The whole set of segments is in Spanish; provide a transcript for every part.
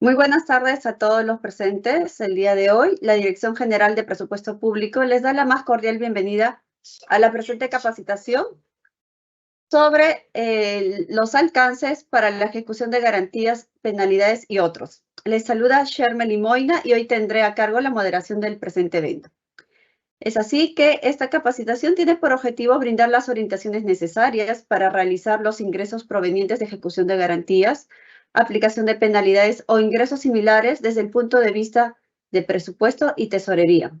Muy buenas tardes a todos los presentes. El día de hoy, la Dirección General de Presupuesto Público les da la más cordial bienvenida a la presente capacitación sobre los alcances para la ejecución de garantías, penalidades y otros. Les saluda Shermel Limoina y hoy tendré a cargo la moderación del presente evento. Es así que esta capacitación tiene por objetivo brindar las orientaciones necesarias para realizar los ingresos provenientes de ejecución de garantías, aplicación de penalidades o ingresos similares desde el punto de vista de presupuesto y tesorería.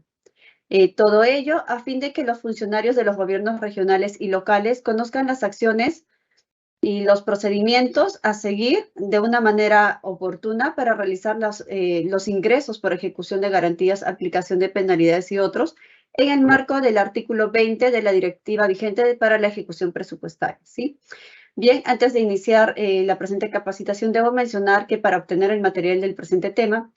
Todo ello a fin de que los funcionarios de los gobiernos regionales y locales conozcan las acciones y los procedimientos a seguir de una manera oportuna para realizar los ingresos por ejecución de garantías, aplicación de penalidades y otros en el marco del artículo 20 de la directiva vigente para la ejecución presupuestaria, ¿sí? Bien, antes de iniciar la presente capacitación, debo mencionar que para obtener el material del presente tema,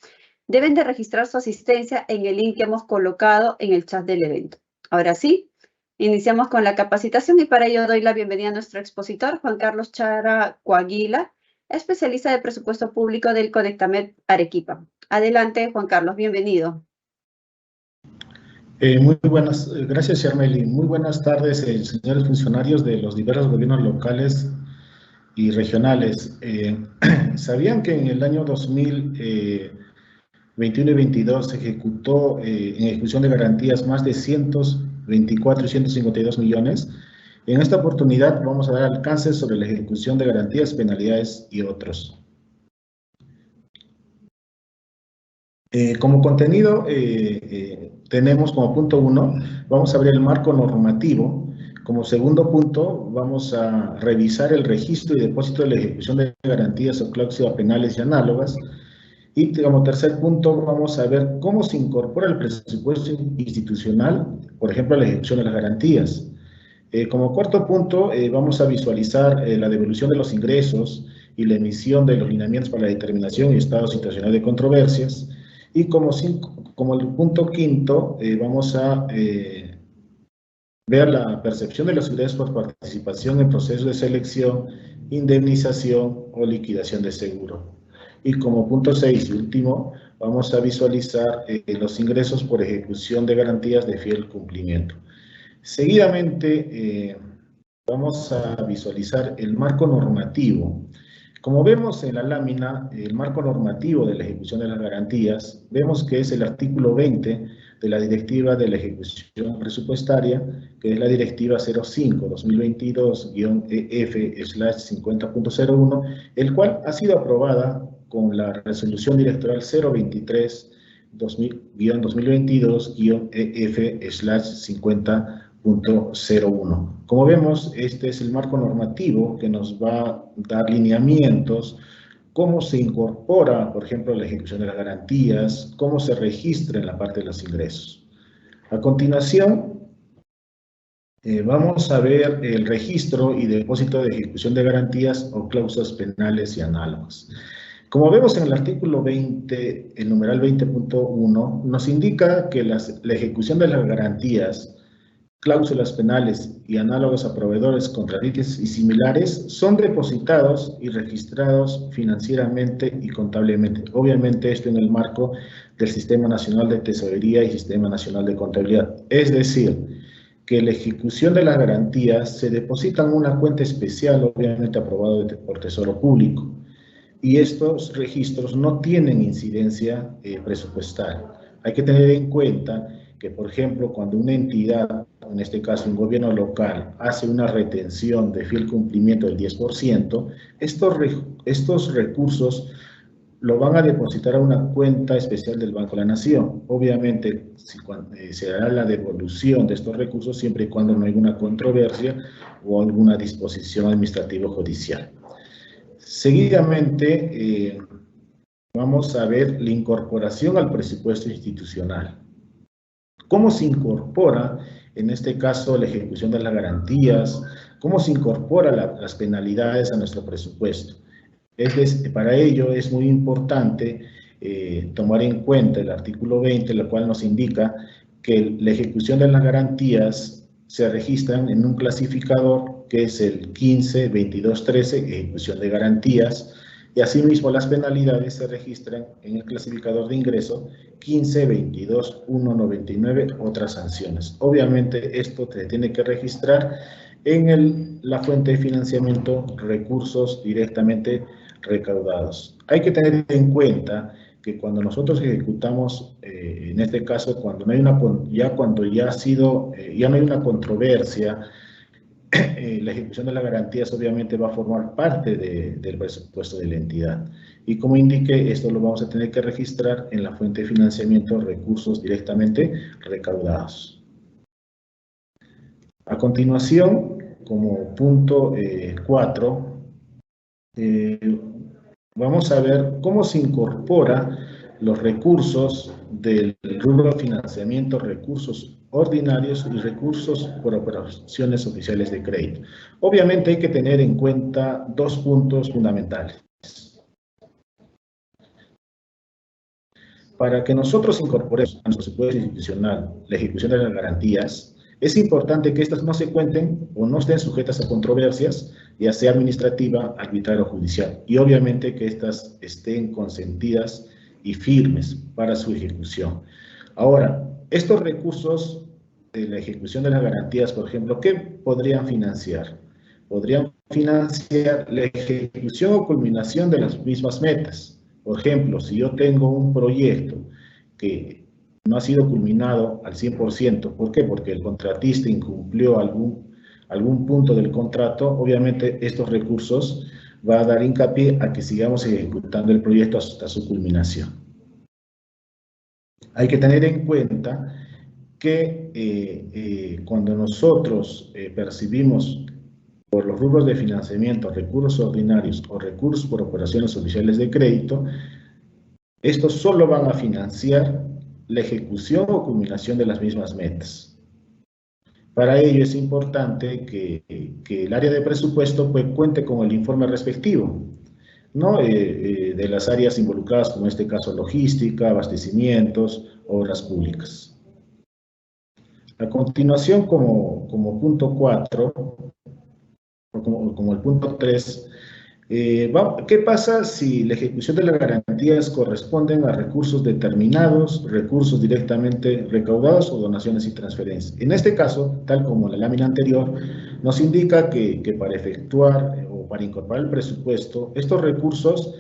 deben de registrar su asistencia en el link que hemos colocado en el chat del evento. Ahora sí, iniciamos con la capacitación y para ello doy la bienvenida a nuestro expositor, Juan Carlos Chara Coaguila, especialista de presupuesto público del Conectamed Arequipa. Adelante, Juan Carlos, bienvenido. Muy buenas, gracias, Shermeli. Muy buenas tardes, señores funcionarios de los diversos gobiernos locales y regionales. ¿Sabían que en el año 2021 y 22 se ejecutó en ejecución de garantías más de 124 y 152 millones? En esta oportunidad vamos a dar alcances sobre la ejecución de garantías, penalidades y otros. Como contenido, tenemos como punto 1, vamos a ver el marco normativo. Como segundo punto, vamos a revisar el registro y depósito de la ejecución de garantías o cláusulas penales y análogas. Y como tercer punto, vamos a ver cómo se incorpora el presupuesto institucional, por ejemplo, la ejecución de las garantías. Como cuarto punto, vamos a visualizar la devolución de los ingresos y la emisión de los lineamientos para la determinación y estado situacional de controversias. Y como el punto quinto, vamos a ver la percepción de los ingresos por participación en procesos de selección, indemnización o liquidación de seguro. Y como punto 6 y último, vamos a visualizar los ingresos por ejecución de garantías de fiel cumplimiento. Seguidamente, vamos a visualizar el marco normativo. Como vemos en la lámina, el marco normativo de la ejecución de las garantías, vemos que es el artículo 20 de la Directiva de la Ejecución Presupuestaria, que es la Directiva 05-2022-EF/50.01, el cual ha sido aprobada con la Resolución Directoral 023-2022-EF/50.01. Como vemos, este es el marco normativo que nos va a dar lineamientos, cómo se incorpora, por ejemplo, la ejecución de las garantías, cómo se registra en la parte de los ingresos. A continuación, vamos a ver el registro y depósito de ejecución de garantías o cláusulas penales y análogas. Como vemos en el artículo 20, el numeral 20.1, nos indica que la ejecución de las garantías, cláusulas penales y análogas a proveedores, contratistas y similares son depositados y registrados financieramente y contablemente. Obviamente esto en el marco del Sistema Nacional de Tesorería y Sistema Nacional de Contabilidad. Es decir, que la ejecución de las garantías se deposita en una cuenta especial, obviamente aprobado por Tesoro Público. Y estos registros no tienen incidencia presupuestal. Hay que tener en cuenta que, por ejemplo, cuando una entidad, en este caso un gobierno local, hace una retención de fiel cumplimiento del 10%, estos recursos lo van a depositar a una cuenta especial del Banco de la Nación. Obviamente, se hará la devolución de estos recursos siempre y cuando no haya una controversia o alguna disposición administrativa o judicial. Seguidamente, vamos a ver la incorporación al presupuesto institucional. ¿Cómo se incorpora, en este caso, la ejecución de las garantías? ¿Cómo se incorporan las penalidades a nuestro presupuesto? Para ello es muy importante tomar en cuenta el artículo 20, el cual nos indica que la ejecución de las garantías se registran en un clasificador que es el 15-22-13, ejecución de garantías, y asimismo las penalidades se registran en el clasificador de ingreso 15, 22, 1, 99, otras sanciones. Obviamente esto se tiene que registrar en la fuente de financiamiento, recursos directamente recaudados. Hay que tener en cuenta que cuando nosotros ejecutamos, en este caso, cuando no hay ya no hay una controversia, la ejecución de las garantías obviamente va a formar parte del presupuesto de la entidad. Y como indiqué, esto lo vamos a tener que registrar en la fuente de financiamiento, recursos directamente recaudados. A continuación, como punto 4, vamos a ver cómo se incorpora los recursos del rubro financiamiento, recursos ordinarios y recursos por operaciones oficiales de crédito. Obviamente hay que tener en cuenta dos puntos fundamentales. Para que nosotros incorporemos a nuestro presupuesto institucional la ejecución de las garantías, es importante que estas no se cuenten o no estén sujetas a controversias, ya sea administrativa, arbitral o judicial, y obviamente que estas estén consentidas y firmes para su ejecución. Ahora, estos recursos de la ejecución de las garantías, por ejemplo, ¿qué podrían financiar? Podrían financiar la ejecución o culminación de las mismas metas. Por ejemplo, si yo tengo un proyecto que no ha sido culminado al 100%, ¿por qué? Porque el contratista incumplió algún punto del contrato, obviamente estos recursos van a dar hincapié a que sigamos ejecutando el proyecto hasta su culminación. Hay que tener en cuenta que cuando nosotros percibimos por los rubros de financiamiento, recursos ordinarios o recursos por operaciones oficiales de crédito, estos solo van a financiar la ejecución o culminación de las mismas metas. Para ello es importante que el área de presupuesto pues, cuente con el informe respectivo, ¿no? De las áreas involucradas, como en este caso logística, abastecimientos, obras públicas. A continuación, como punto 4, como el punto 3, ¿qué pasa si la ejecución de las garantías corresponden a recursos determinados, recursos directamente recaudados o donaciones y transferencias? En este caso, tal como la lámina anterior, nos indica que para efectuar o para incorporar el presupuesto, estos recursos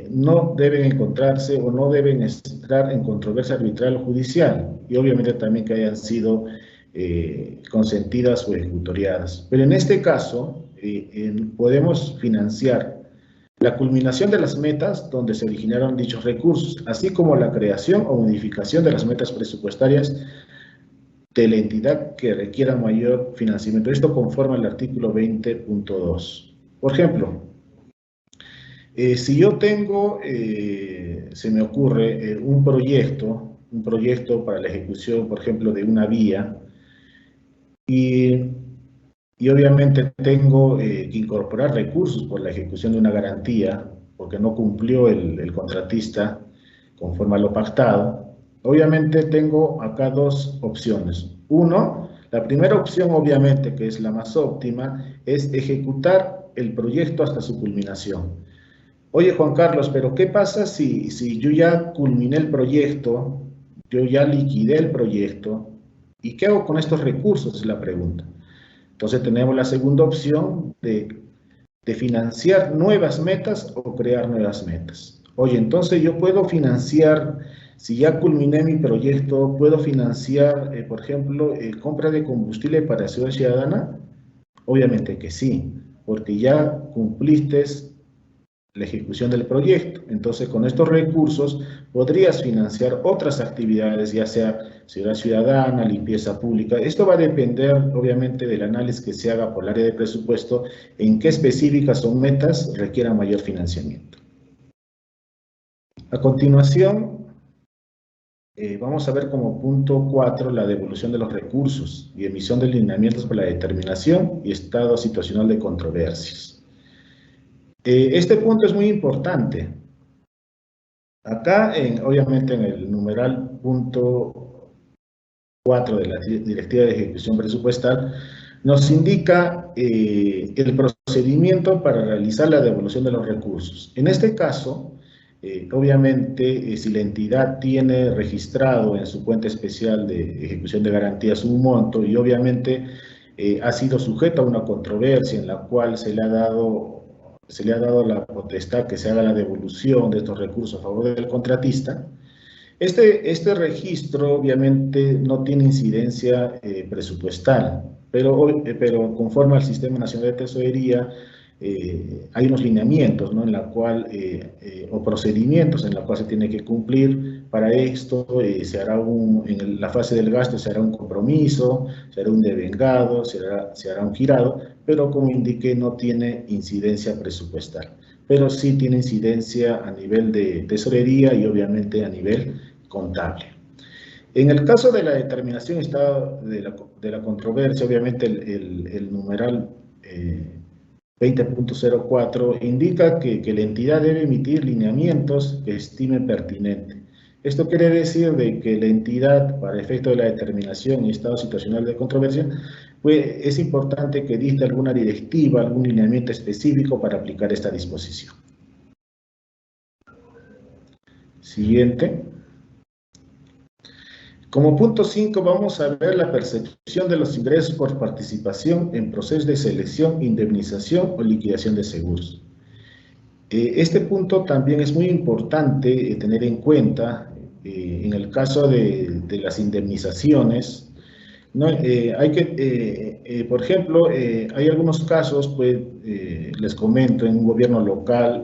no deben encontrarse o no deben estar en controversia arbitral o judicial, y obviamente también que hayan sido consentidas o ejecutoriadas. Pero en este caso, podemos financiar la culminación de las metas donde se originaron dichos recursos, así como la creación o modificación de las metas presupuestarias de la entidad que requiera mayor financiamiento. Esto conforme al artículo 20.2. Por ejemplo, si yo tengo, se me ocurre un proyecto para la ejecución, por ejemplo, de una vía, y obviamente tengo que incorporar recursos por la ejecución de una garantía, porque no cumplió el contratista conforme a lo pactado. Obviamente tengo acá dos opciones. Uno, la primera opción, obviamente, que es la más óptima, es ejecutar el proyecto hasta su culminación. Oye, Juan Carlos, pero ¿qué pasa si yo ya culminé el proyecto, yo ya liquidé el proyecto, ¿y qué hago con estos recursos? Es la pregunta. Entonces tenemos la segunda opción de financiar nuevas metas o crear nuevas metas. Oye, entonces yo puedo financiar, si ya culminé mi proyecto, ¿puedo financiar, por ejemplo, compra de combustible para Ciudad Ciudadana? Obviamente que sí, porque ya cumpliste la ejecución del proyecto. Entonces, con estos recursos podrías financiar otras actividades, ya sea seguridad ciudadana, limpieza pública. Esto va a depender, obviamente, del análisis que se haga por el área de presupuesto, en qué específicas son metas requieran mayor financiamiento. A continuación, vamos a ver como punto 4 la devolución de los recursos y emisión de lineamientos para la determinación y estado situacional de controversias. Este punto es muy importante. Acá, obviamente, en el numeral punto 4 de la Directiva de Ejecución Presupuestal, nos indica el procedimiento para realizar la devolución de los recursos. En este caso, obviamente, si la entidad tiene registrado en su cuenta especial de ejecución de garantías un monto y obviamente ha sido sujeto a una controversia en la cual se le ha dado la potestad que se haga la devolución de estos recursos a favor del contratista, este registro obviamente no tiene incidencia presupuestal, pero conforme al Sistema Nacional de Tesorería hay unos lineamientos, ¿no? En la cual, o procedimientos en la cual se tiene que cumplir. Para esto se hará en la fase del gasto se hará un compromiso, se hará un devengado, se hará un girado, pero como indiqué no tiene incidencia presupuestal, pero sí tiene incidencia a nivel de tesorería y obviamente a nivel contable. En el caso de la determinación de la controversia, obviamente el numeral 20.04 indica que la entidad debe emitir lineamientos que estime pertinente. Esto quiere decir de que la entidad, para efecto de la determinación y estado situacional de controversia, pues es importante que dicte alguna directiva, algún lineamiento específico para aplicar esta disposición. Siguiente. Como punto 5 vamos a ver la percepción de los ingresos por participación en procesos de selección, indemnización o liquidación de seguros. Este punto también es muy importante tener en cuenta en el caso de las indemnizaciones, ¿no? Por ejemplo, hay algunos casos, pues les comento, en un gobierno local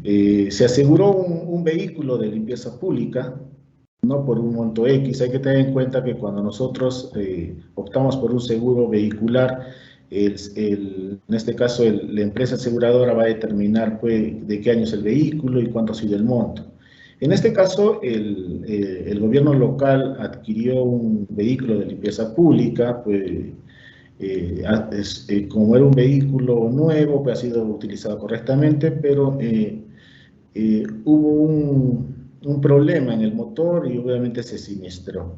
se aseguró un vehículo de limpieza pública, no por un monto X. Hay que tener en cuenta que cuando nosotros optamos por un seguro vehicular, en este caso la empresa aseguradora va a determinar pues, de qué año es el vehículo y cuánto ha sido el monto. En este caso, el gobierno local adquirió un vehículo de limpieza pública, pues, como era un vehículo nuevo, pues ha sido utilizado correctamente, pero hubo un problema en el motor y obviamente se siniestró,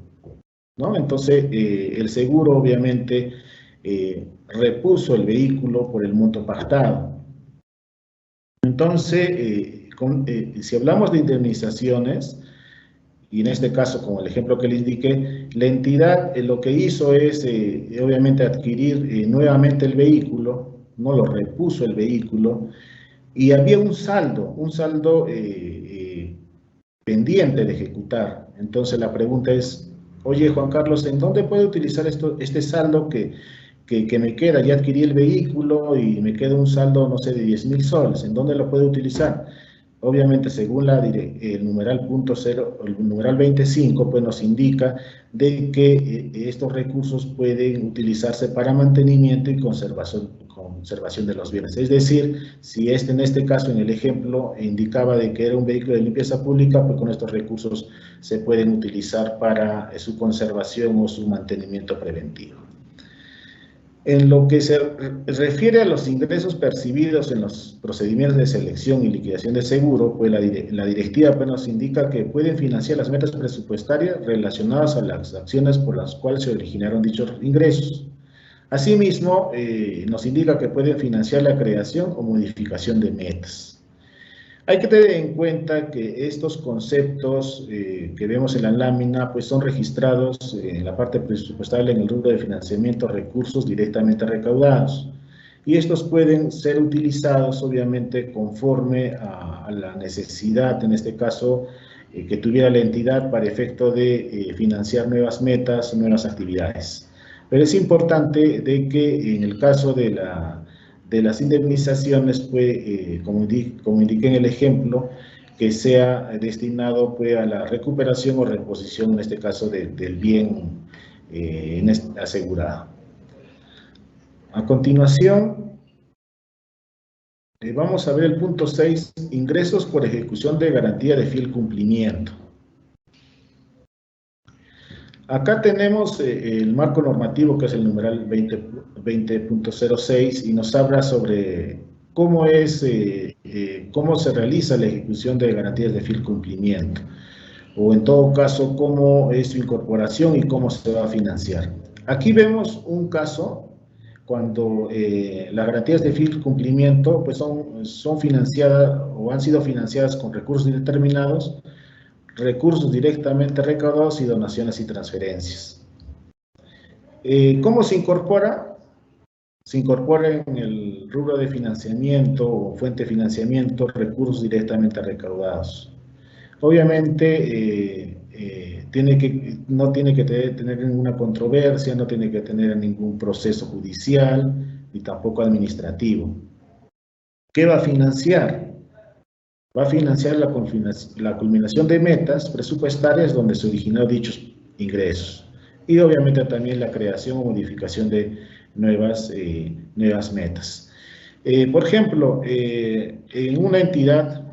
¿no? Entonces, el seguro obviamente repuso el vehículo por el monto pactado. Entonces, si hablamos de indemnizaciones, y en este caso, como el ejemplo que le indiqué, la entidad lo que hizo es, obviamente, adquirir nuevamente el vehículo, no lo repuso el vehículo, y había un saldo pendiente de ejecutar. Entonces la pregunta es, oye Juan Carlos, ¿en dónde puedo utilizar este saldo que me queda? Ya adquirí el vehículo y me queda un saldo, no sé, de 10.000 soles. ¿En dónde lo puedo utilizar? Obviamente, según el numeral 25, pues nos indica de que estos recursos pueden utilizarse para mantenimiento y conservación de los bienes. Es decir, si en este caso, en el ejemplo, indicaba de que era un vehículo de limpieza pública, pues con estos recursos se pueden utilizar para su conservación o su mantenimiento preventivo. En lo que se refiere a los ingresos percibidos en los procedimientos de selección y liquidación de seguro, pues la directiva pues, nos indica que pueden financiar las metas presupuestarias relacionadas a las acciones por las cuales se originaron dichos ingresos. Asimismo, nos indica que pueden financiar la creación o modificación de metas. Hay que tener en cuenta que estos conceptos que vemos en la lámina pues son registrados en la parte presupuestaria en el rubro de financiamiento recursos directamente recaudados. Y estos pueden ser utilizados obviamente conforme a la necesidad, en este caso, que tuviera la entidad para efecto de financiar nuevas metas, nuevas actividades. Pero es importante de que en el caso de las indemnizaciones, pues, como indiqué en el ejemplo, que sea destinado pues, a la recuperación o reposición, en este caso, del bien asegurado. A continuación, vamos a ver el punto 6, ingresos por ejecución de garantía de fiel cumplimiento. Acá tenemos el marco normativo, que es el numeral 20.06, y nos habla sobre cómo se realiza la ejecución de garantías de fiel cumplimiento, o en todo caso, cómo es su incorporación y cómo se va a financiar. Aquí vemos un caso cuando las garantías de fiel cumplimiento pues son financiadas o han sido financiadas con recursos determinados, recursos directamente recaudados y donaciones y transferencias. ¿Cómo se incorpora? Se incorpora en el rubro de financiamiento o fuente de financiamiento recursos directamente recaudados. Obviamente no tiene que tener ninguna controversia, no tiene que tener ningún proceso judicial ni tampoco administrativo. ¿Qué va a financiar? Va a financiar la culminación de metas presupuestarias donde se originaron dichos ingresos y obviamente también la creación o modificación de nuevas metas. Por ejemplo, en una entidad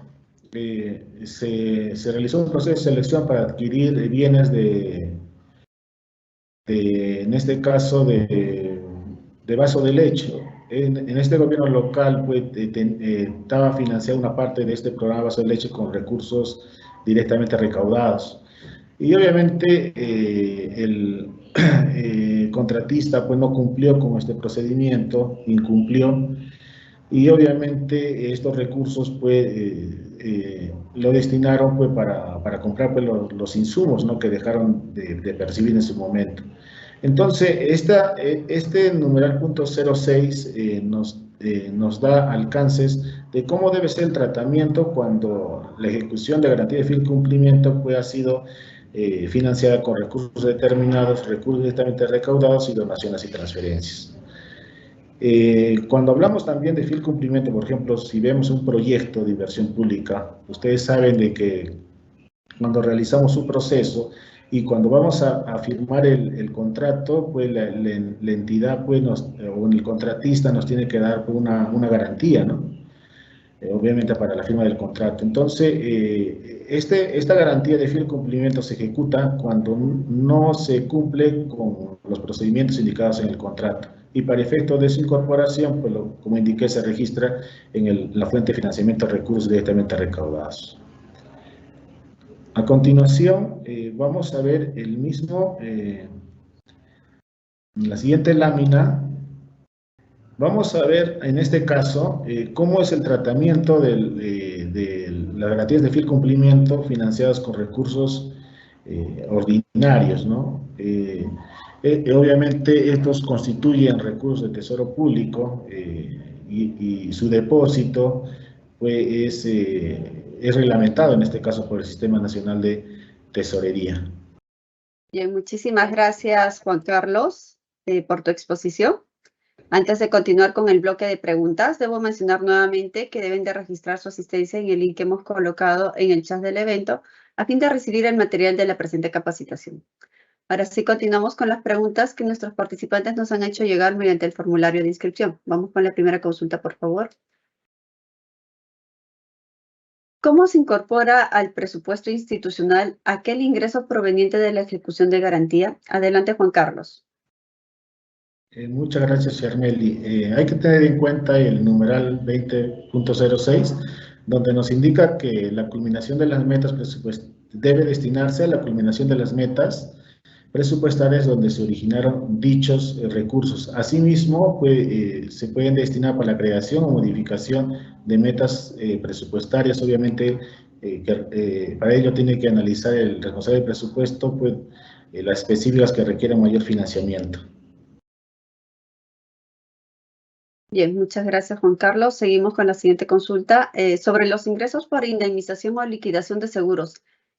se realizó un proceso de selección para adquirir bienes en este caso, de vaso de leche. En este gobierno local pues, estaba financiada una parte de este programa vaso de leche con recursos directamente recaudados. Y obviamente el contratista pues, no cumplió con este procedimiento, incumplió, y obviamente estos recursos pues, lo destinaron pues, para comprar pues, los insumos, ¿no? que dejaron de percibir en su momento. Entonces, este numeral punto 06 nos da alcances de cómo debe ser el tratamiento cuando la ejecución de garantía de fiel cumplimiento pues, ha sido financiada con recursos determinados, recursos directamente recaudados y donaciones y transferencias. Cuando hablamos también de fiel cumplimiento, por ejemplo, si vemos un proyecto de inversión pública, ustedes saben de que cuando realizamos un proceso y cuando vamos a firmar el contrato, pues la entidad pues o el contratista nos tiene que dar pues, una garantía, ¿no? Obviamente para la firma del contrato. Entonces, esta garantía de fiel cumplimiento se ejecuta cuando no se cumple con los procedimientos indicados en el contrato. Y para efecto de su incorporación, pues como indiqué, se registra en la fuente de financiamiento de recursos directamente recaudados. A continuación, vamos a ver el mismo, en la siguiente lámina, vamos a ver en este caso cómo es el tratamiento de las garantías de fiel cumplimiento financiadas con recursos ordinarios, ¿no? Obviamente estos constituyen recursos de tesoro público y su depósito pues, es reglamentado en este caso por el Sistema Nacional de Tesorería. Bien, muchísimas gracias, Juan Carlos, por tu exposición. Antes de continuar con el bloque de preguntas, debo mencionar nuevamente que deben de registrar su asistencia en el link que hemos colocado en el chat del evento a fin de recibir el material de la presente capacitación. Ahora sí, continuamos con las preguntas que nuestros participantes nos han hecho llegar mediante el formulario de inscripción. Vamos con la primera consulta, por favor. ¿Cómo se incorpora al presupuesto institucional aquel ingreso proveniente de la ejecución de garantía? Adelante, Juan Carlos. Muchas gracias, Yarmeli. Hay que tener en cuenta el numeral 20.06, donde nos indica que la culminación de las metas debe destinarse a la culminación de las metas presupuestarias donde se originaron dichos recursos. Asimismo, se pueden destinar para la creación o modificación de metas presupuestarias. Obviamente, para ello tiene que analizar el responsable del presupuesto pues, las específicas que requieren mayor financiamiento. Bien, muchas gracias, Juan Carlos. Seguimos con la siguiente consulta. Sobre los ingresos por indemnización o liquidación de seguros,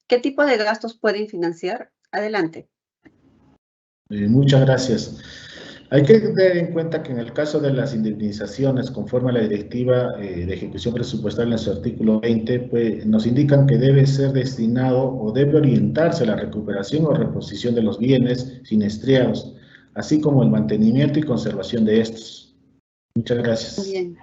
¿qué tipo de gastos pueden financiar? Adelante. Muchas gracias. Hay que tener en cuenta que en el caso de las indemnizaciones, conforme a la Directiva de Ejecución Presupuestaria en su artículo 20, pues, nos indican que debe ser destinado o debe orientarse a la recuperación o reposición de los bienes siniestriados, así como el mantenimiento y conservación de estos. Muchas gracias. Bien.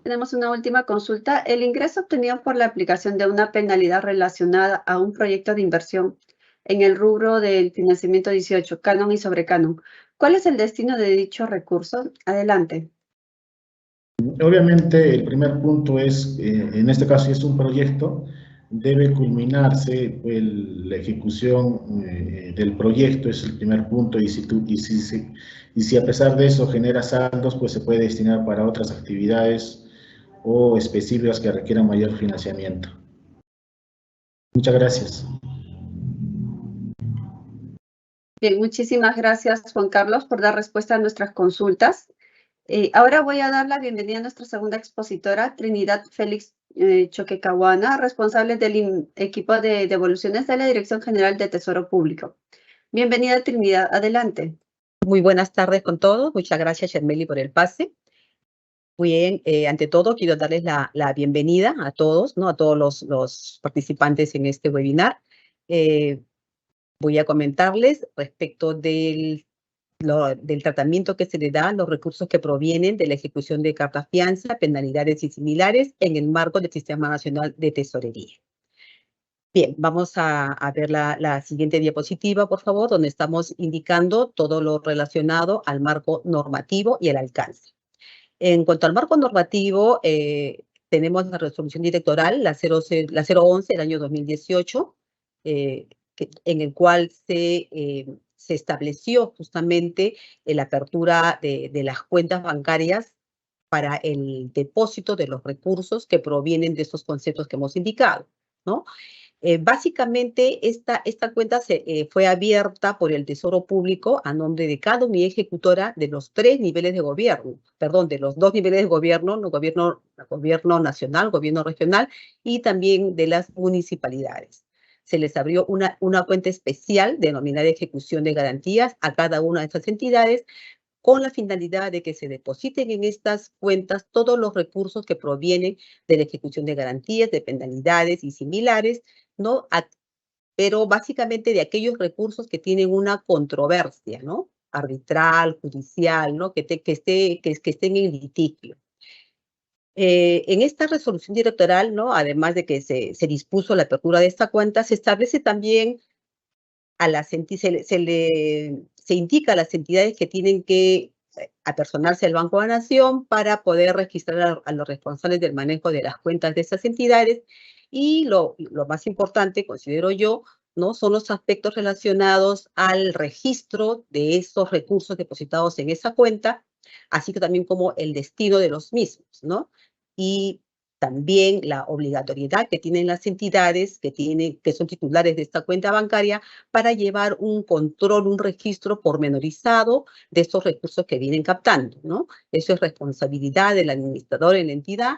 Tenemos una última consulta. El ingreso obtenido por la aplicación de una penalidad relacionada a un proyecto de inversión en el rubro del financiamiento 18, canon y sobrecanon. ¿Cuál es el destino de dicho recurso? Adelante. Obviamente, el primer punto es, en este caso, es un proyecto, debe culminarse la ejecución del proyecto, es el primer punto, y si a pesar de eso genera saldos, pues se puede destinar para otras actividades o específicas que requieran mayor financiamiento. Muchas gracias. Bien, muchísimas gracias, Juan Carlos, por dar respuesta a nuestras consultas. Ahora voy a dar la bienvenida a nuestra segunda expositora, Trinidad Félix Choquecahuana, responsable del equipo de devoluciones de la Dirección General de Tesoro Público. Bienvenida, Trinidad. Adelante. Muy buenas tardes con todos. Muchas gracias, Shermeli, por el pase. Bien, ante todo, quiero darles la bienvenida a todos, ¿no? A todos los participantes en este webinar. Voy a comentarles respecto del tratamiento que se le da a los recursos que provienen de la ejecución de cartas fianza, penalidades y similares en el marco del Sistema Nacional de Tesorería. Bien, vamos a ver la siguiente diapositiva, por favor, donde estamos indicando todo lo relacionado al marco normativo y el alcance. En cuanto al marco normativo, tenemos la resolución directoral, la 011 del año 2018, en el cual se estableció justamente la apertura de las cuentas bancarias para el depósito de los recursos que provienen de estos conceptos que hemos indicado, ¿no? Básicamente, esta cuenta fue abierta por el Tesoro Público a nombre de cada unidad ejecutora de los tres niveles de gobierno, perdón, de los dos niveles de gobierno, gobierno nacional, gobierno regional y también de las municipalidades. Se les abrió una cuenta especial denominada ejecución de garantías a cada una de estas entidades, con la finalidad de que se depositen en estas cuentas todos los recursos que provienen de la ejecución de garantías, de penalidades y similares, ¿no? Pero básicamente de aquellos recursos que tienen una controversia, ¿no? Arbitral, judicial, ¿no? Que estén en litigio. En esta resolución directoral, ¿no? Además de que se dispuso la apertura de esta cuenta, se establece también se indica a las entidades que tienen que apersonarse al Banco de la Nación para poder registrar a los responsables del manejo de las cuentas de esas entidades. Y lo más importante, considero yo, ¿no? Son los aspectos relacionados al registro de esos recursos depositados en esa cuenta, así que también como el destino de los mismos, ¿no? Y también la obligatoriedad que tienen las entidades que son titulares de esta cuenta bancaria para llevar un control, un registro pormenorizado de estos recursos que vienen captando, ¿no? Eso es responsabilidad del administrador en la entidad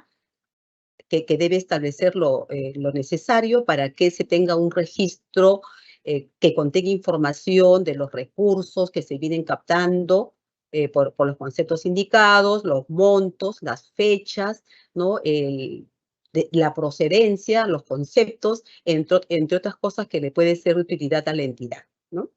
que debe establecer lo necesario para que se tenga un registro que contenga información de los recursos que se vienen captando por los conceptos indicados, los montos, las fechas, ¿no? La procedencia, los conceptos, entre otras cosas que le puede ser de utilidad a la entidad, ¿no?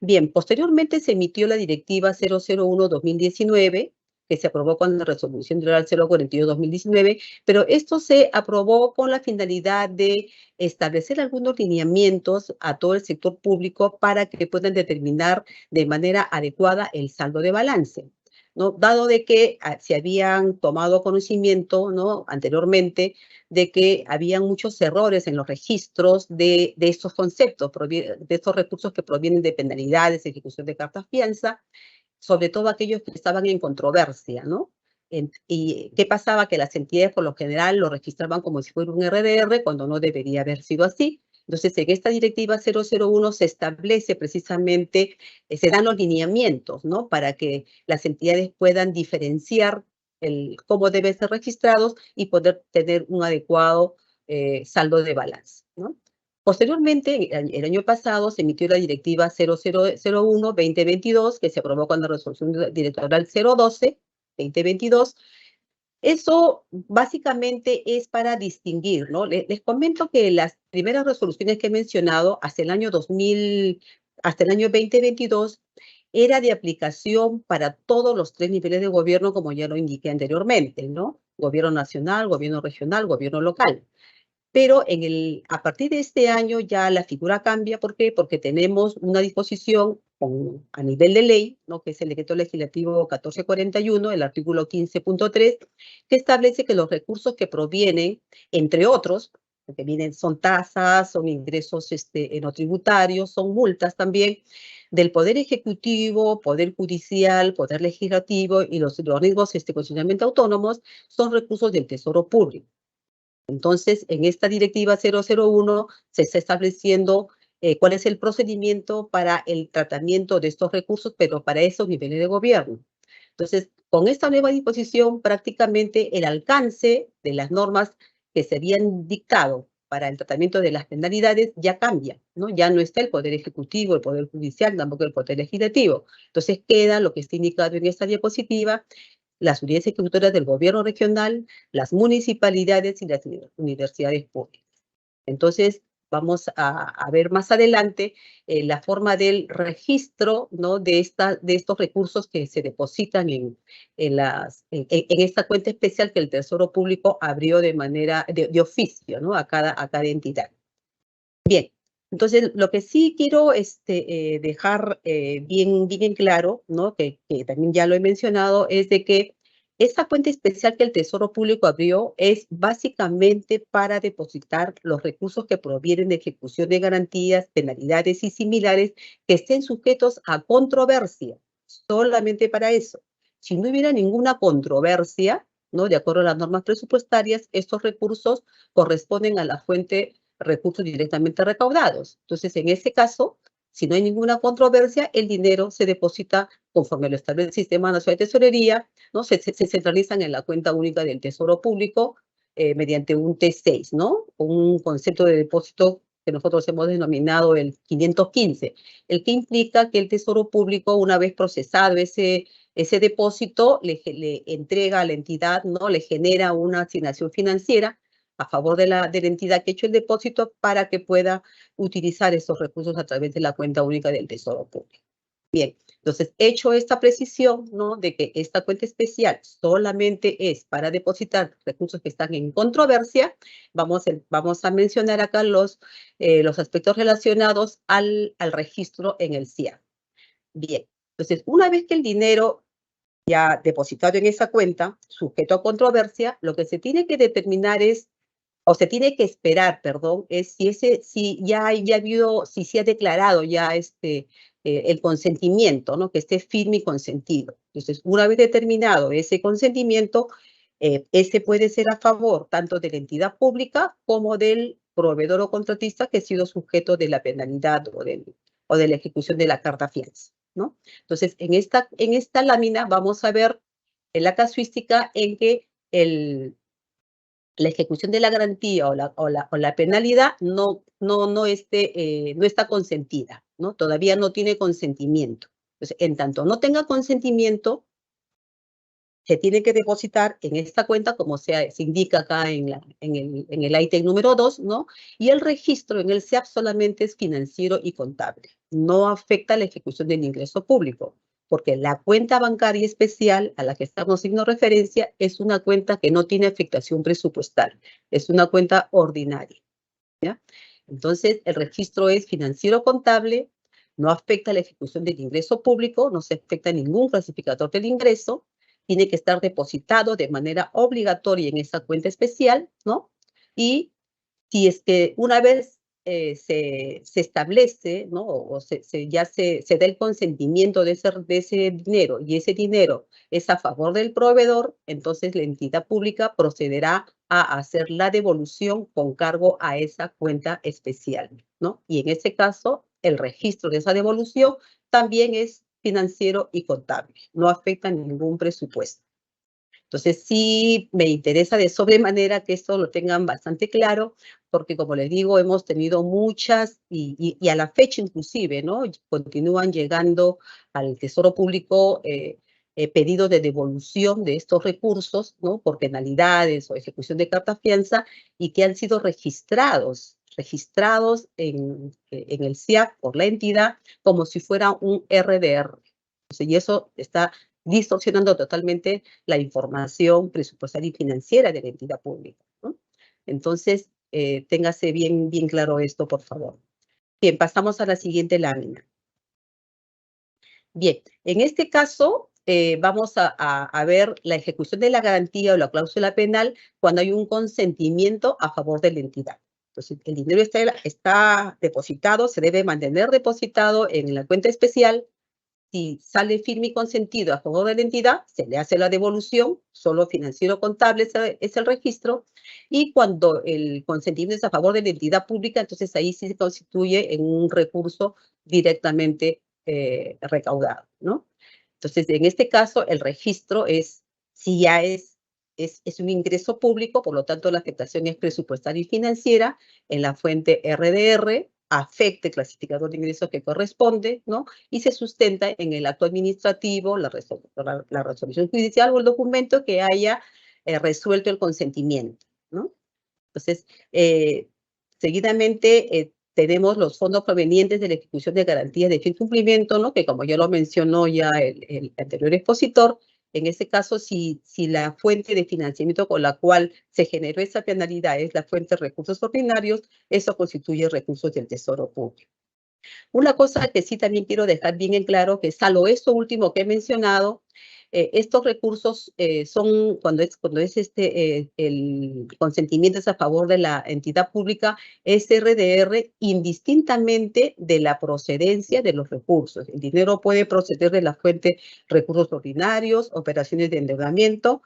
Bien, posteriormente se emitió la Directiva 001-2019, que se aprobó con la Resolución General 042-2019, pero esto se aprobó con la finalidad de establecer algunos lineamientos a todo el sector público para que puedan determinar de manera adecuada el saldo de balance, ¿no? Dado de que se habían tomado conocimiento, ¿no? Anteriormente de que habían muchos errores en los registros de estos conceptos, de estos recursos que provienen de penalidades, ejecución de cartas fianza, sobre todo aquellos que estaban en controversia, ¿no? ¿Y qué pasaba? Que las entidades por lo general lo registraban como si fuera un RDR cuando no debería haber sido así. Entonces, en esta directiva 001 se establece precisamente, se dan los lineamientos, ¿no? Para que las entidades puedan diferenciar cómo deben ser registrados y poder tener un adecuado saldo de balance, ¿no? Posteriormente, el año pasado, se emitió la Directiva 0001-2022, que se aprobó con la Resolución Directoral 012-2022. Eso básicamente es para distinguir, ¿no? Les comento que las primeras resoluciones que he mencionado hasta el año 2022, era de aplicación para todos los tres niveles de gobierno, como ya lo indiqué anteriormente, ¿no? Gobierno nacional, gobierno regional, gobierno local. Pero a partir de este año ya la figura cambia. ¿Por qué? Porque tenemos una disposición a nivel de ley, ¿no? Que es el Decreto Legislativo 1441, el artículo 15.3, que establece que los recursos que provienen, entre otros, porque son tasas, son ingresos no tributarios, son multas también del Poder Ejecutivo, Poder Judicial, Poder Legislativo y los organismos constitucionalmente autónomos, son recursos del Tesoro Público. Entonces, en esta directiva 001 se está estableciendo cuál es el procedimiento para el tratamiento de estos recursos, pero para esos niveles de gobierno. Entonces, con esta nueva disposición, prácticamente el alcance de las normas que se habían dictado para el tratamiento de las penalidades ya cambia, ¿no? Ya no está el Poder Ejecutivo, el Poder Judicial, tampoco el Poder Legislativo. Entonces, queda lo que está indicado en esta diapositiva, las unidades ejecutoras del gobierno regional, las municipalidades y las universidades públicas. Entonces, vamos a ver más adelante la forma del registro, ¿no? de estos recursos que se depositan en esta cuenta especial que el Tesoro Público abrió de manera de oficio, ¿no? a cada entidad. Bien, entonces lo que sí quiero dejar bien claro, ¿no? que también ya lo he mencionado, es de que esta cuenta especial que el Tesoro Público abrió es básicamente para depositar los recursos que provienen de ejecución de garantías, penalidades y similares que estén sujetos a controversia, solamente para eso. Si no hubiera ninguna controversia, ¿no? De acuerdo a las normas presupuestarias, estos recursos corresponden a la fuente recursos directamente recaudados. Entonces, en ese caso, si no hay ninguna controversia, el dinero se deposita conforme lo establece el Sistema Nacional de Tesorería, ¿no? Se centralizan en la cuenta única del Tesoro Público mediante un T6, ¿no? Un concepto de depósito que nosotros hemos denominado el 515, el que implica que el Tesoro Público, una vez procesado ese depósito, le entrega a la entidad, ¿no? Le genera una asignación financiera a favor de la entidad que ha hecho el depósito para que pueda utilizar esos recursos a través de la cuenta única del Tesoro Público. Bien, entonces, hecho esta precisión, ¿no? De que esta cuenta especial solamente es para depositar recursos que están en controversia, vamos a mencionar acá los aspectos relacionados al registro en el SIAP. Bien, entonces, una vez que el dinero ya depositado en esa cuenta, sujeto a controversia, lo que se tiene que determinar es, o se tiene que esperar, perdón, es si se ha declarado ya el consentimiento, ¿no? Que esté firme y consentido. Entonces, una vez determinado ese consentimiento, ese puede ser a favor tanto de la entidad pública como del proveedor o contratista que ha sido sujeto de la penalidad o de la ejecución de la carta fianza, ¿no? Entonces, en esta lámina vamos a ver la casuística en que la ejecución de la garantía o la penalidad no está consentida, ¿no? Todavía no tiene consentimiento. Entonces, en tanto no tenga consentimiento, se tiene que depositar en esta cuenta, como se indica acá en el ítem número 2, ¿no? Y el registro en el SIAP solamente es financiero y contable. No afecta la ejecución del ingreso público, porque la cuenta bancaria especial a la que estamos haciendo referencia es una cuenta que no tiene afectación presupuestal, es una cuenta ordinaria, ¿ya? Entonces, el registro es financiero contable, no afecta la ejecución del ingreso público, no se afecta ningún clasificador del ingreso, tiene que estar depositado de manera obligatoria en esa cuenta especial, ¿no? Y si es que una vez se establece, ¿no? O ya se da el consentimiento de ese dinero y ese dinero es a favor del proveedor, entonces la entidad pública procederá a hacer la devolución con cargo a esa cuenta especial, ¿no? Y en ese caso, el registro de esa devolución también es financiero y contable, no afecta ningún presupuesto. Entonces, sí me interesa de sobremanera que esto lo tengan bastante claro, porque como les digo, hemos tenido muchas, y a la fecha inclusive, ¿no? Continúan llegando al Tesoro Público pedidos de devolución de estos recursos, ¿no? Por penalidades o ejecución de carta fianza, y que han sido registrados en el SIAP por la entidad como si fuera un RDR. Entonces, y eso está distorsionando totalmente la información presupuestaria y financiera de la entidad pública, ¿no? Entonces, téngase bien claro esto, por favor. Bien, pasamos a la siguiente lámina. Bien, en este caso, vamos a ver la ejecución de la garantía o la cláusula penal cuando hay un consentimiento a favor de la entidad. Entonces, el dinero está depositado, se debe mantener depositado en la cuenta especial. Si sale firme y consentido a favor de la entidad, se le hace la devolución, solo financiero contable es el registro, y cuando el consentimiento es a favor de la entidad pública, entonces ahí sí se constituye en un recurso directamente recaudado, ¿no? Entonces, en este caso, el registro si ya es un ingreso público, por lo tanto, la afectación es presupuestaria y financiera en la fuente RDR, afecte el clasificador de ingresos que corresponde, ¿no? Y se sustenta en el acto administrativo, la resolución judicial o el documento que haya resuelto el consentimiento, ¿no? Entonces, seguidamente tenemos los fondos provenientes de la ejecución de garantías de fin cumplimiento, ¿no? Que como ya lo mencionó ya el anterior expositor, en este caso, si la fuente de financiamiento con la cual se generó esa penalidad es la fuente de recursos ordinarios, eso constituye recursos del Tesoro Público. Una cosa que sí también quiero dejar bien en claro, que salvo esto último que he mencionado, estos recursos son, cuando es el consentimiento es a favor de la entidad pública, es RDR indistintamente de la procedencia de los recursos. El dinero puede proceder de la fuente recursos ordinarios, operaciones de endeudamiento,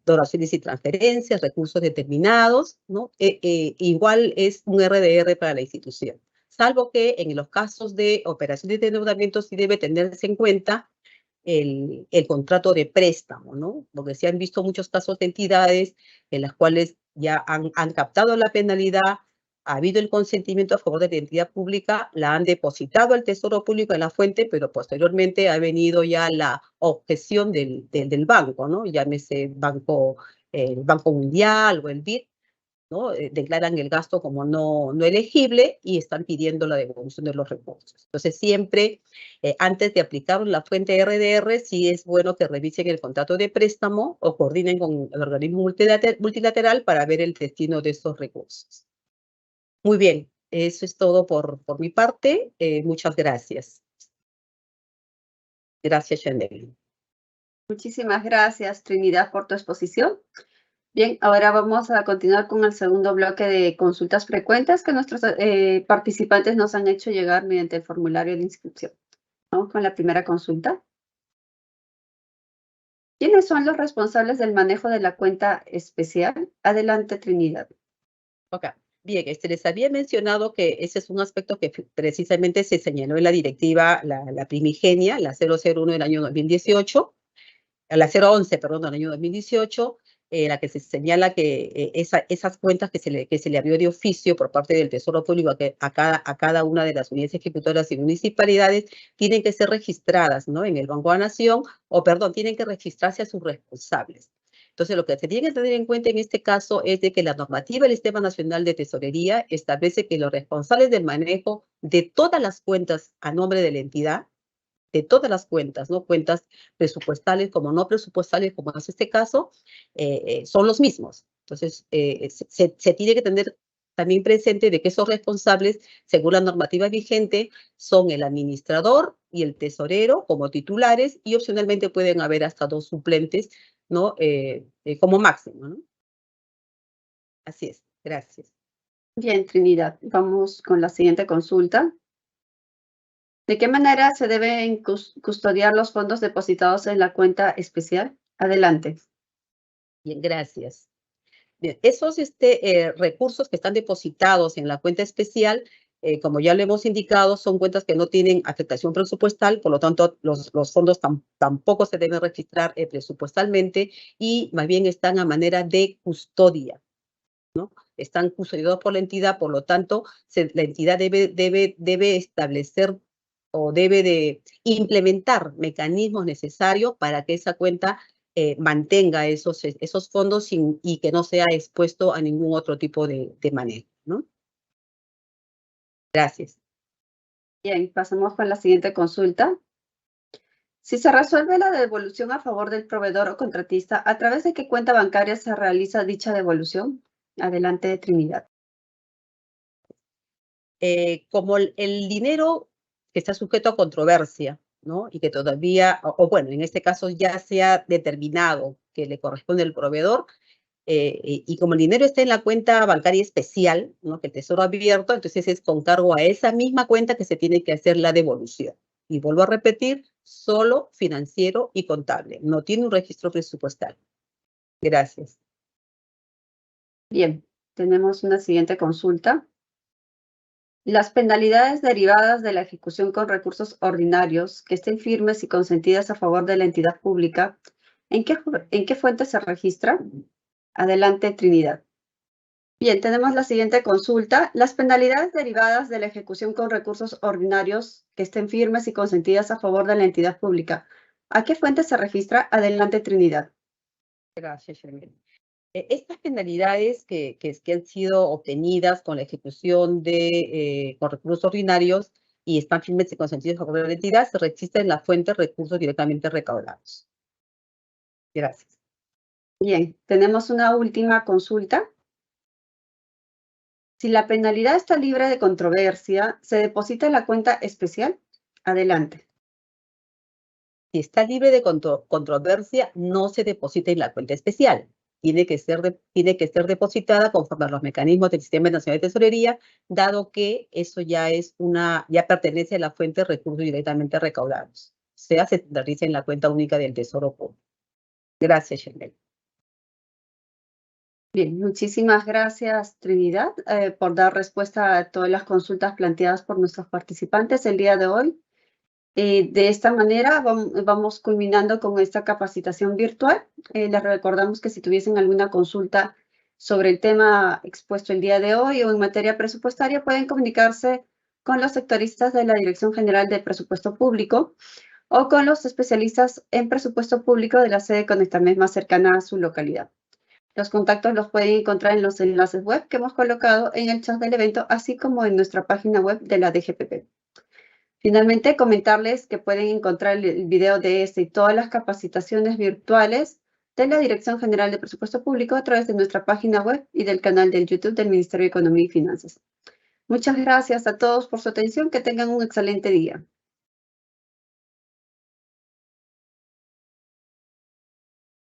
donaciones y transferencias, recursos determinados, ¿no? Igual es un RDR para la institución. Salvo que en los casos de operaciones de endeudamiento sí debe tenerse en cuenta el contrato de préstamo, ¿no? Porque se han visto muchos casos de entidades en las cuales ya han captado la penalidad, ha habido el consentimiento a favor de la entidad pública, la han depositado al Tesoro Público en la fuente, pero posteriormente ha venido ya la objeción del banco, ¿no? Llámese el Banco Mundial o el BID, ¿no? Declaran el gasto como no elegible y están pidiendo la devolución de los recursos. Entonces, siempre, antes de aplicar la fuente RDR, sí es bueno que revisen el contrato de préstamo o coordinen con el organismo multilateral para ver el destino de estos recursos. Muy bien, eso es todo por mi parte. Muchas gracias. Gracias, Chanel. Muchísimas gracias, Trinidad, por tu exposición. Bien, ahora vamos a continuar con el segundo bloque de consultas frecuentes que nuestros participantes nos han hecho llegar mediante el formulario de inscripción. Vamos con la primera consulta. ¿Quiénes son los responsables del manejo de la cuenta especial? Adelante, Trinidad. Ok, bien, les había mencionado que ese es un aspecto que precisamente se señaló en la directiva, la primigenia, la 001 del año 2018, la 011, perdón, del año 2018, la que se señala que esas cuentas que se le abrió de oficio por parte del Tesoro Público a cada una de las unidades ejecutoras y municipalidades tienen que ser registradas, ¿no? En el Banco de la Nación, tienen que registrarse a sus responsables. Entonces, lo que se tiene que tener en cuenta en este caso es de que la normativa del Sistema Nacional de Tesorería establece que los responsables del manejo de todas las cuentas a nombre de la entidad, de todas las cuentas, ¿no? Cuentas presupuestales como no presupuestales, como es este caso, son los mismos. Entonces, se tiene que tener también presente de que esos responsables, según la normativa vigente, son el administrador y el tesorero como titulares y opcionalmente pueden haber hasta 2 suplentes, ¿no? Como máximo, ¿no? Así es. Gracias. Bien, Trinidad, vamos con la siguiente consulta. ¿De qué manera se deben custodiar los fondos depositados en la cuenta especial? Adelante. Bien, gracias. Bien, esos recursos que están depositados en la cuenta especial, como ya lo hemos indicado, son cuentas que no tienen afectación presupuestal, por lo tanto, los fondos tampoco se deben registrar presupuestalmente y más bien están a manera de custodia, ¿no? Están custodiados por la entidad, por lo tanto, la entidad debe establecer o debe de implementar mecanismos necesarios para que esa cuenta mantenga esos fondos y que no sea expuesto a ningún otro tipo de manejo, ¿no? Gracias. Bien, pasamos con la siguiente consulta. Si se resuelve la devolución a favor del proveedor o contratista, ¿a través de qué cuenta bancaria se realiza dicha devolución? Adelante, Trinidad. Como el dinero que está sujeto a controversia, ¿no? Y que todavía, bueno, en este caso ya se ha determinado que le corresponde al proveedor, y como el dinero está en la cuenta bancaria especial, ¿no? Que el Tesoro ha abierto, entonces es con cargo a esa misma cuenta que se tiene que hacer la devolución. Y vuelvo a repetir, solo financiero y contable, no tiene un registro presupuestal. Gracias. Bien, tenemos una siguiente consulta. Las penalidades derivadas de la ejecución con recursos ordinarios que estén firmes y consentidas a favor de la entidad pública, ¿en qué fuente se registra? Adelante, Trinidad. Bien, tenemos la siguiente consulta. Las penalidades derivadas de la ejecución con recursos ordinarios que estén firmes y consentidas a favor de la entidad pública, ¿a qué fuente se registra? Adelante, Trinidad. Gracias, Shermel. Estas penalidades que han sido obtenidas con la ejecución con recursos ordinarios y están firmes y consentidos a favor de la entidad se registran en la fuente recursos directamente recaudados. Gracias. Bien, tenemos una última consulta. Si la penalidad está libre de controversia, ¿se deposita en la cuenta especial? Adelante. Si está libre de controversia, no se deposita en la cuenta especial. Tiene que ser depositada conforme a los mecanismos del Sistema Nacional de Tesorería, dado que eso ya pertenece a la fuente de recursos directamente recaudados. Se realiza en la cuenta única del Tesoro Público. Gracias, Shermel. Bien, muchísimas gracias, Trinidad, por dar respuesta a todas las consultas planteadas por nuestros participantes el día de hoy. De esta manera vamos culminando con esta capacitación virtual. Les recordamos que si tuviesen alguna consulta sobre el tema expuesto el día de hoy o en materia presupuestaria, pueden comunicarse con los sectoristas de la Dirección General de Presupuesto Público o con los especialistas en presupuesto público de la sede Conectames más cercana a su localidad. Los contactos los pueden encontrar en los enlaces web que hemos colocado en el chat del evento, así como en nuestra página web de la DGPP. Finalmente, comentarles que pueden encontrar el video de este y todas las capacitaciones virtuales de la Dirección General de Presupuesto Público a través de nuestra página web y del canal del YouTube del Ministerio de Economía y Finanzas. Muchas gracias a todos por su atención. Que tengan un excelente día.